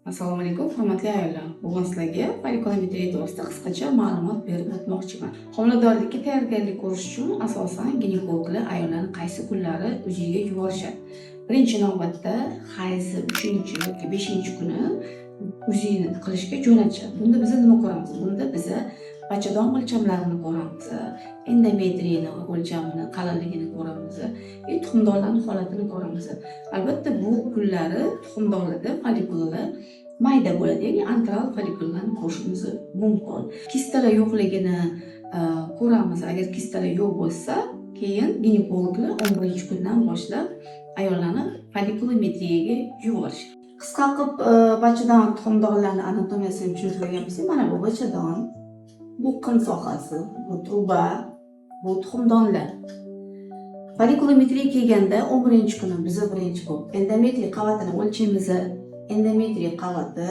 Assalomu alaykum, hurmatli ayollar. Bugun sizlarga folikulometriya to'g'risida qisqacha ma'lumot berib o'tmoqchiman. Homiladorlikka tayyorgarlik ko'rish uchun asosan ginekologlar ayollarni qaysi kunlari uyiga yuborishadi. Birinchi navbatda hayzi 3 yoki 5-kuni uzini qilishga jo'natishadi. Bunda biz nima ko'ramiz? Bunda biz bachadon o'lchamlarini ko'ramiz, endometriyani o'lchamini, qalinligini ko'ramiz, tuxumdonlarning holatini ko'ramiz. Albatta bu kunlari tuxumdonlarda folikular mayda bo'ladi, ya'ni antral folikularni ko'rishimiz mumkin. Kistalar yo'qligini ko'ramiz. Agar kistalar yo'q bo'lsa, keyin ginekologlar 11-kundan boshlab ayollarni folikulometriyaga yuborishadi. Qisqa qilib bachadon tuxumdonlarning anatomiyasini tushuntirgan bo'lsak, mana bu bachadon, bu qin sohasi, bu truba, bu tuxumdonlar. Folikulometriya kelganda 11-kuni biz birinchi bo'lib endometriya qavatini o'lchaymiz. Endometriya qavati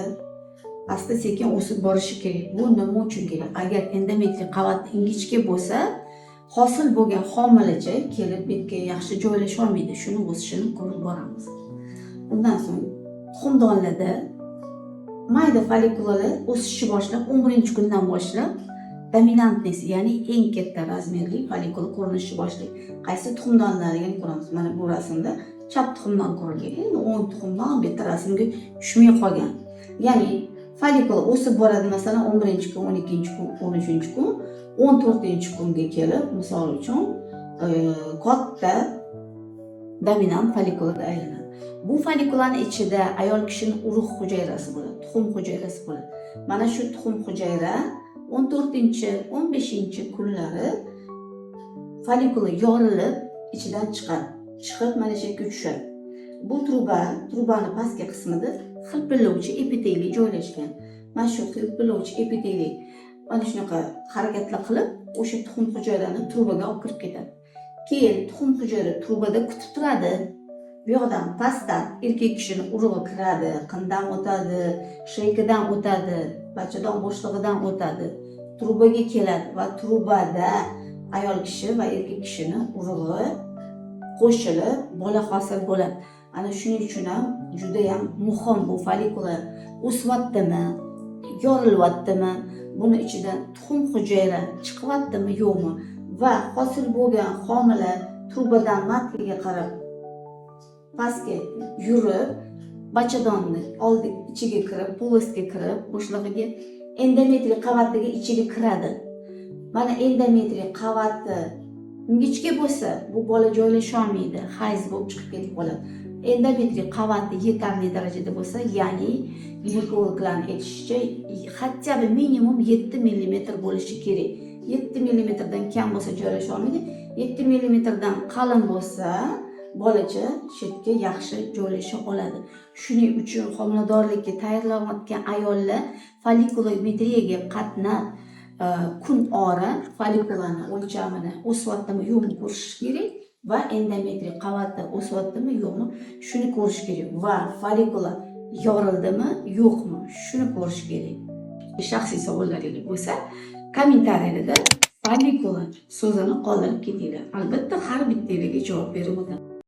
asta-sekin o'sib borishi kerak. Bu nima uchun kerak? Agar endometriya qavati ingichka bo'lsa, hosil bo'lgan homilacha kelib betga yaxshi joylasha olmaydi. Shuni o'sishini ko'rib boramiz. Bundan so'ng tuxumdonlarda mayda folikular o'sishni boshlab 11-kundan boshlab dominantnesi, ya'ni eng katta razmerli folikul ko'rinishni boshlaydi. Qaysi tuxumdonlarni ko'ramiz? Mana bu rasmda chap tuxumdan ko'rilgan. Endi 10 tuxumdan bitta rasmga tushmay qolgan. Ya'ni folikul o'sib boradi, masalan 11-kun, 12-kun, 13-kun, 14-kunga kelib, misol uchun katta dominant folikulga aylanadi. Bu folikularning ichida ayol kishining urug' hujayrasi bo'ladi, tuxum hujayrasi bo'ladi. Mana shu tuxum hujayra 14-15 kunlari folikula yorilib ichidan chiqib mana shu yerga tushadi. Bu trubani pastki qismida xilpillovchi epiteliy joylashgan. Mana shu xilpillovchi epiteliy mana shunaqa harakatlar qilib o'sha tuxum hujayrani trubaga olib kirib ketadi. Keyin tuxum hujayra trubada kutib turadi. Bu yoqdan pastdan erkak kishining urug'i kiradi, qindan o'tadi, sheykadan o'tadi, bachadon bo'shlig'idan o'tadi, trubaga keladi va trubada ayol kishi va erkak kishining urug'i qo'shilib bola hosil bo'ladi. Ana shuning uchun ham juda ham muhim bu folikular o'syaptimi, yorilyaptimi, buni ichidan tuxum hujayra chiqyaptimi, yo'qmi va hosil bo'lgan homila trubadan matliga qarab pastga yurib, bachadonni oldi ichiga kirib, polosga kirib, bo'shlig'iga endometriya qavatiga ichiga kiradi. Mana endometriya qavati ingichka bo'lsa, bu bola joylasha olmaydi, hayz bo'lib chiqib ketib qoladi. Endometriya qavati yetarli darajada bo'lsa, ya'ni ginekologlarning aytishicha, hatto minimum 7 mm bo'lishi kerak. 7 mm dan kam bo'lsa joylasha olmaydi. 7 mm dan qalin bo'lsa, bolacha chetga yaxshi joylasha oladi. Shuning uchun homiladorlikka tayyorlanayotgan ayollar folikulometriyaga qatnab kun ora folikularni o'lchamini o'syaptimi yo'qmi ko'rish kerak va endometriya qavati o'syaptimi yo'qmi shuni ko'rish kerak va folikular yorildimi yo'qmi shuni ko'rish kerak. Shaxsiy savollaringiz bo'lsa, kommentariyada folikula so'zini qoldirib ketinglar. Albatta har bittangizga javob berib o'taman.